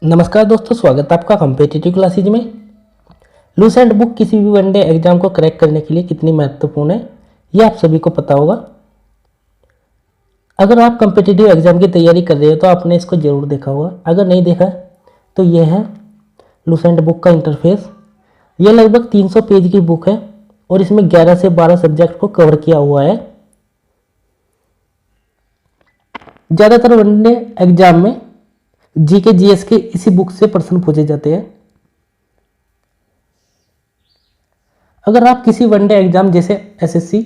नमस्कार दोस्तों, स्वागत है आपका कॉम्पिटिटिव क्लासेज में। लूसेंट बुक किसी भी वनडे एग्जाम को क्रैक करने के लिए कितनी महत्वपूर्ण है, ये आप सभी को पता होगा। अगर आप कॉम्पिटिटिव एग्जाम की तैयारी कर रहे हो तो आपने इसको ज़रूर देखा होगा। अगर नहीं देखा तो ये है लूसेंट बुक का इंटरफेस। ये लगभग 300 पेज की बुक है और इसमें 11 से 12 सब्जेक्ट को कवर किया हुआ है। ज़्यादातर वनडे एग्जाम में जीके जीएस के इसी बुक से प्रश्न पूछे जाते हैं। अगर आप किसी वनडे एग्जाम जैसे एसएससी,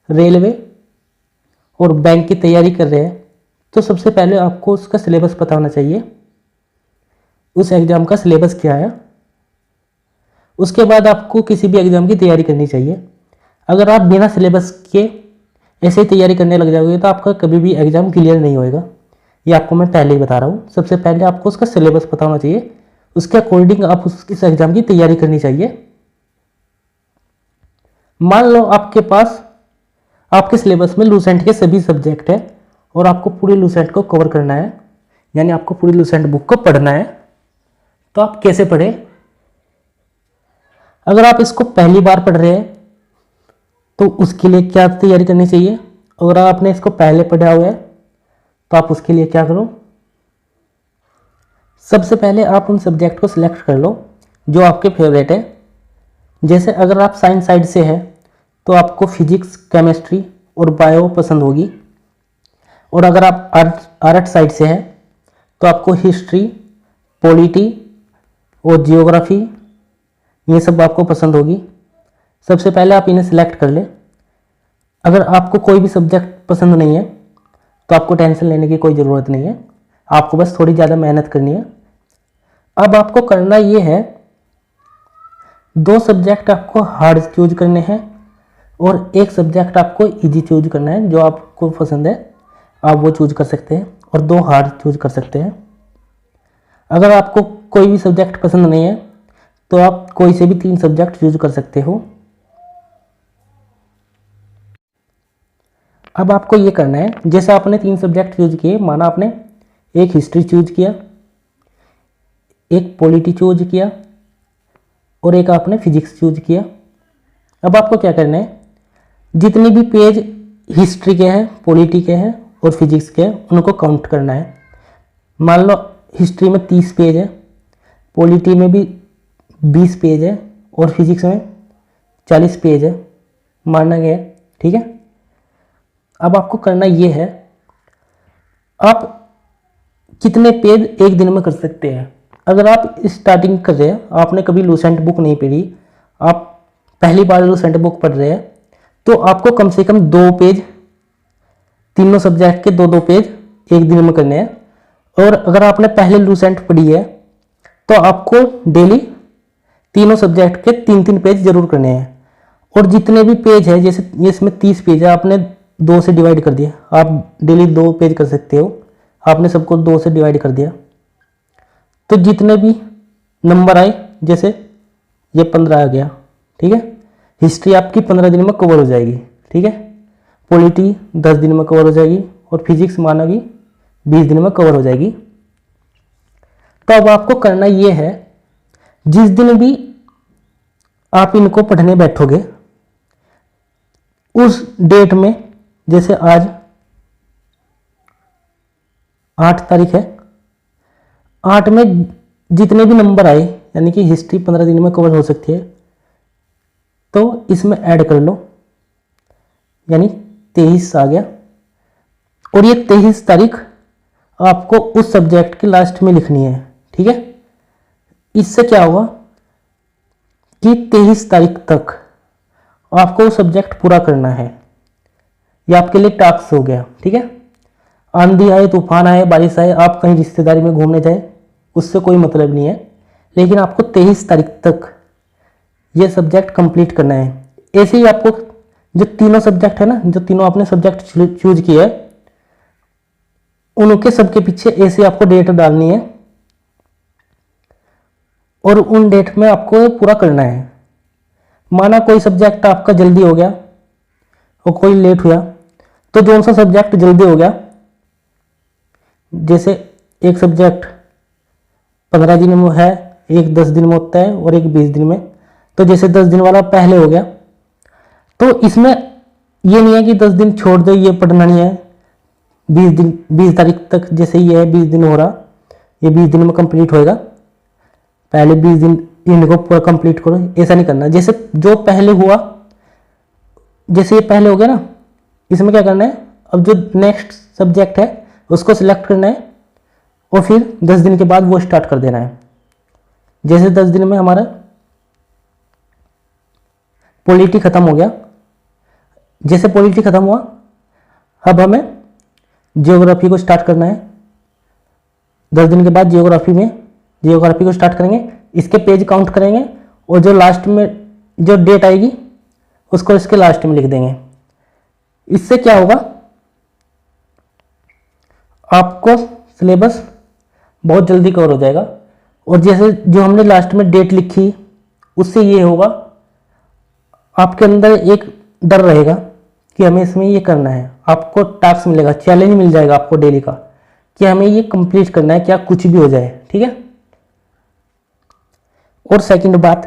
रेलवे और बैंक की तैयारी कर रहे हैं तो सबसे पहले आपको उसका सिलेबस पता होना चाहिए, उस एग्जाम का सिलेबस क्या है। उसके बाद आपको किसी भी एग्जाम की तैयारी करनी चाहिए। अगर आप बिना सिलेबस के ऐसे ही तैयारी करने लग जाओगे तो आपका कभी भी एग्जाम क्लियर नहीं होएगा। ये आपको मैं पहले ही बता रहा हूँ। सबसे पहले आपको उसका सिलेबस पता होना चाहिए, उसके अकॉर्डिंग आप इस एग्जाम की तैयारी करनी चाहिए। मान लो आपके पास आपके सिलेबस में लूसेंट के सभी सब्जेक्ट है और आपको पूरी लूसेंट को कवर करना है, यानी आपको पूरी लूसेंट बुक को पढ़ना है। तो आप कैसे पढ़े? अगर आप इसको पहली बार पढ़ रहे हैं तो उसके लिए क्या तैयारी करनी चाहिए? अगर आपने इसको पहले पढ़ा हुआ है तो आप उसके लिए क्या करो? सबसे पहले आप उन सब्जेक्ट को सिलेक्ट कर लो जो आपके फेवरेट है। जैसे अगर आप साइंस साइड से हैं तो आपको फिजिक्स, केमिस्ट्री और बायो पसंद होगी, और अगर आप आर्ट साइड से हैं तो आपको हिस्ट्री, पॉलिटी और जियोग्राफी ये सब आपको पसंद होगी। सबसे पहले आप इन्हें सिलेक्ट कर लें। अगर आपको कोई भी सब्जेक्ट पसंद नहीं है तो आपको टेंशन लेने की कोई ज़रूरत नहीं है, आपको बस थोड़ी ज़्यादा मेहनत करनी है। अब आपको करना ये है, 2 सब्जेक्ट आपको हार्ड चूज करने हैं और एक सब्जेक्ट आपको इजी चूज करना है। जो आपको पसंद है आप वो चूज कर सकते हैं और 2 हार्ड चूज कर सकते हैं। अगर आपको कोई भी सब्जेक्ट पसंद नहीं है तो आप कोई से भी 3 सब्जेक्ट चूज कर सकते हो। अब आपको ये करना है, जैसे आपने 3 सब्जेक्ट चूज किए, माना आपने एक हिस्ट्री चूज किया, एक पॉलिटी चूज किया और एक आपने फिजिक्स चूज किया। अब आपको क्या करना है, जितने भी पेज हिस्ट्री के हैं, पॉलिटी के हैं और फिजिक्स के हैं उनको काउंट करना है। मान लो हिस्ट्री में 30 पेज है, पॉलिटी में भी 20 पेज है और फिजिक्स में 40 पेज है, माना गया है, ठीक है। अब आपको करना ये है, आप कितने पेज एक दिन में कर सकते हैं। अगर आप स्टार्टिंग कर रहे हैं, आपने कभी लूसेंट बुक नहीं पढ़ी, आप पहली बार लूसेंट बुक पढ़ रहे हैं, तो आपको कम से कम 2 पेज, तीनों सब्जेक्ट के 2-2 पेज एक दिन में करने हैं। और अगर आपने पहले लूसेंट पढ़ी है तो आपको डेली तीनों सब्जेक्ट के 3-3 पेज जरूर करने हैं। और जितने भी पेज है, जैसे इसमें 30 पेज है, आपने 2 से डिवाइड कर दिया, आप डेली 2 पेज कर सकते हो। आपने सबको 2 से डिवाइड कर दिया तो जितने भी नंबर आए, जैसे ये 15 आ गया, ठीक है। हिस्ट्री आपकी 15 दिन में कवर हो जाएगी, ठीक है। पॉलिटी 10 दिन में कवर हो जाएगी और फिजिक्स माना कि 20 दिन में कवर हो जाएगी। तो अब आपको करना ये है, जिस दिन भी आप इनको पढ़ने बैठोगे उस डेट में, जैसे आज 8 तारीख है, 8 में जितने भी नंबर आए, यानी कि हिस्ट्री 15 दिन में कवर हो सकती है, तो इसमें ऐड कर लो, यानी 23 आ गया। और ये 23 तारीख आपको उस सब्जेक्ट की लास्ट में लिखनी है, ठीक है। इससे क्या होगा कि 23 तारीख तक आपको सब्जेक्ट पूरा करना है। ये आपके लिए टास्क हो गया, ठीक है। आंधी आए, तूफान आए, बारिश आए, आप कहीं रिश्तेदारी में घूमने जाए, उससे कोई मतलब नहीं है, लेकिन आपको 23 तारीख तक ये सब्जेक्ट कंप्लीट करना है। ऐसे ही आपको जो तीनों सब्जेक्ट है ना, जो तीनों आपने सब्जेक्ट चूज किए है, उनके सबके पीछे ऐसे आपको डेट डालनी है और उन डेट में आपको पूरा करना है। माना कोई सब्जेक्ट आपका जल्दी हो गया और कोई लेट हुआ, तो जो सा सब्जेक्ट जल्दी हो गया, जैसे एक सब्जेक्ट 15 दिन में है, एक 10 दिन में होता है और एक 20 दिन में। तो जैसे 10 दिन वाला पहले हो गया, तो इसमें ये नहीं है कि 10 दिन छोड़ दो, ये पढ़ना नहीं है। 20 तारीख तक जैसे ये है 20 दिन हो रहा, ये 20 दिन में कंप्लीट होएगा। पहले 20 दिन इनको पूरा कंप्लीट करो, ऐसा नहीं करना। जैसे जो पहले हुआ, जैसे ये पहले हो गया ना, इसमें क्या करना है, अब जो नेक्स्ट सब्जेक्ट है उसको सिलेक्ट करना है और फिर 10 दिन के बाद वो स्टार्ट कर देना है। जैसे 10 दिन में हमारा पॉलिटी खत्म हो गया, जैसे पॉलिटी खत्म हुआ, अब हमें जियोग्राफी को स्टार्ट करना है। 10 दिन के बाद जियोग्राफी को स्टार्ट करेंगे, इसके पेज काउंट करेंगे और जो लास्ट में जो डेट आएगी उसको इसके लास्ट में लिख देंगे। इससे क्या होगा, आपको सिलेबस बहुत जल्दी कवर हो जाएगा। और जैसे जो हमने लास्ट में डेट लिखी, उससे ये होगा, आपके अंदर एक डर रहेगा कि हमें इसमें ये करना है। आपको टास्क मिलेगा, चैलेंज मिल जाएगा आपको डेली का कि हमें ये कंप्लीट करना है, क्या कुछ भी हो जाए, ठीक है। और सेकंड बात,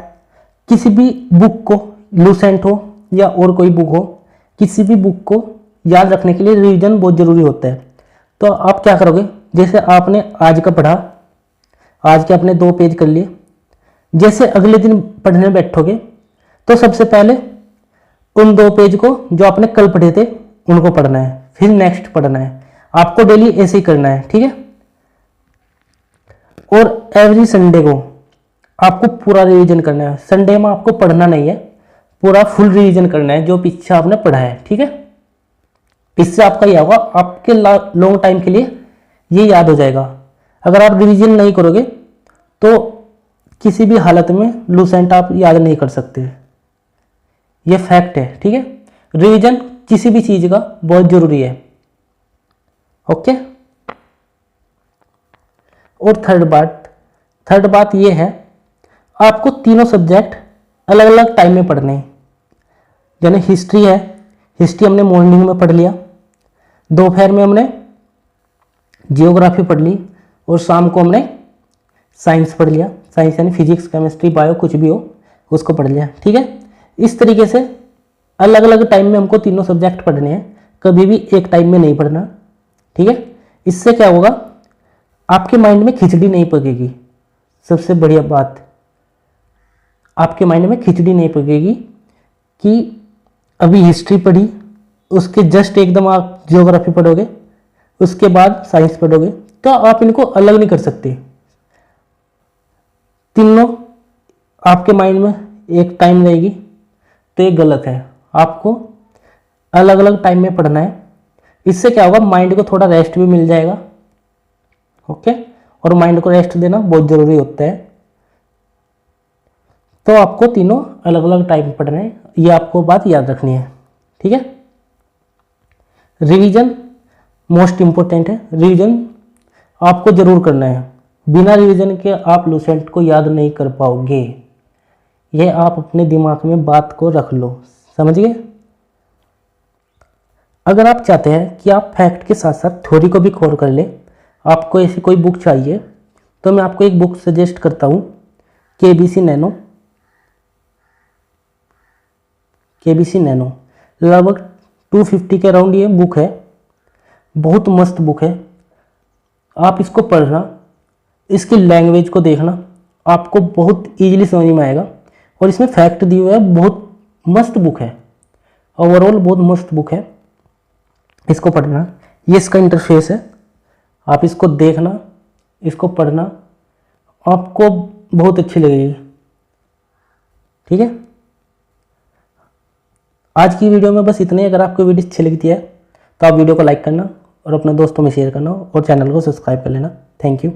किसी भी बुक को, लूसेंट हो या और कोई बुक हो, किसी भी बुक को याद रखने के लिए रिवीजन बहुत जरूरी होता है। तो आप क्या करोगे, जैसे आपने आज का पढ़ा, आज के अपने 2 पेज कर लिए, जैसे अगले दिन पढ़ने बैठोगे तो सबसे पहले उन 2 पेज को जो आपने कल पढ़े थे उनको पढ़ना है, फिर नेक्स्ट पढ़ना है। आपको डेली ऐसे ही करना है, ठीक है। और एवरी संडे को आपको पूरा रिवीजन करना है। संडे में आपको पढ़ना नहीं है, पूरा फुल रिवीजन करना है जो पीछे आपने पढ़ा है, ठीक है। इससे आपका यह होगा, आपके लॉन्ग टाइम के लिए ये याद हो जाएगा। अगर आप रिवीजन नहीं करोगे तो किसी भी हालत में लूसेंट आप याद नहीं कर सकते, ये फैक्ट है, ठीक है। रिवीजन किसी भी चीज का बहुत जरूरी है, ओके। और थर्ड बात ये है, आपको तीनों सब्जेक्ट अलग अलग टाइम में पढ़ने हैं। यानी हिस्ट्री है, हिस्ट्री हमने मॉर्निंग में पढ़ लिया, दोपहर में हमने जियोग्राफी पढ़ ली और शाम को हमने साइंस पढ़ लिया। साइंस यानी फिजिक्स, केमिस्ट्री, बायो, कुछ भी हो उसको पढ़ लिया, ठीक है। इस तरीके से अलग अलग टाइम में हमको तीनों सब्जेक्ट पढ़ने हैं, कभी भी एक टाइम में नहीं पढ़ना, ठीक है। इससे क्या होगा, आपके माइंड में खिचड़ी नहीं पकेगी। सबसे बढ़िया बात, आपके माइंड में खिचड़ी नहीं पकेगी कि अभी हिस्ट्री पढ़ी, उसके जस्ट एकदम आप जियोग्राफी पढ़ोगे, उसके बाद साइंस पढ़ोगे, तो आप इनको अलग नहीं कर सकते। तीनों आपके माइंड में एक टाइम रहेगी, तो ये गलत है। आपको अलग अलग टाइम में पढ़ना है। इससे क्या होगा, माइंड को थोड़ा रेस्ट भी मिल जाएगा, ओके। और माइंड को रेस्ट देना बहुत जरूरी होता है। तो आपको तीनों अलग अलग टाइम पढ़ना है, ये आपको बात याद रखनी है, ठीक है। रिवीजन मोस्ट इंपॉर्टेंट है, रिवीजन आपको जरूर करना है। बिना रिवीजन के आप लूसेंट को याद नहीं कर पाओगे, ये आप अपने दिमाग में बात को रख लो, समझ गए। अगर आप चाहते हैं कि आप फैक्ट के साथ साथ थ्योरी को भी कवर कर ले, आपको ऐसी कोई बुक चाहिए, तो मैं आपको एक बुक सजेस्ट करता हूँ, केबीसी नैनो। लगभग 250 के अराउंड ये बुक है, बहुत मस्त बुक है। आप इसको पढ़ना, इसकी लैंग्वेज को देखना, आपको बहुत इजीली समझ में आएगा। और इसमें फैक्ट दिए हुए है, बहुत मस्त बुक है, ओवरऑल बहुत मस्त बुक है, इसको पढ़ना। ये इसका इंटरफेस है, आप इसको देखना, इसको पढ़ना, आपको बहुत अच्छी लगेगी, ठीक है। आज की वीडियो में बस इतने। अगर आपको वीडियो अच्छी लगती है तो आप वीडियो को लाइक करना और अपने दोस्तों में शेयर करना और चैनल को सब्सक्राइब कर लेना। Thank you.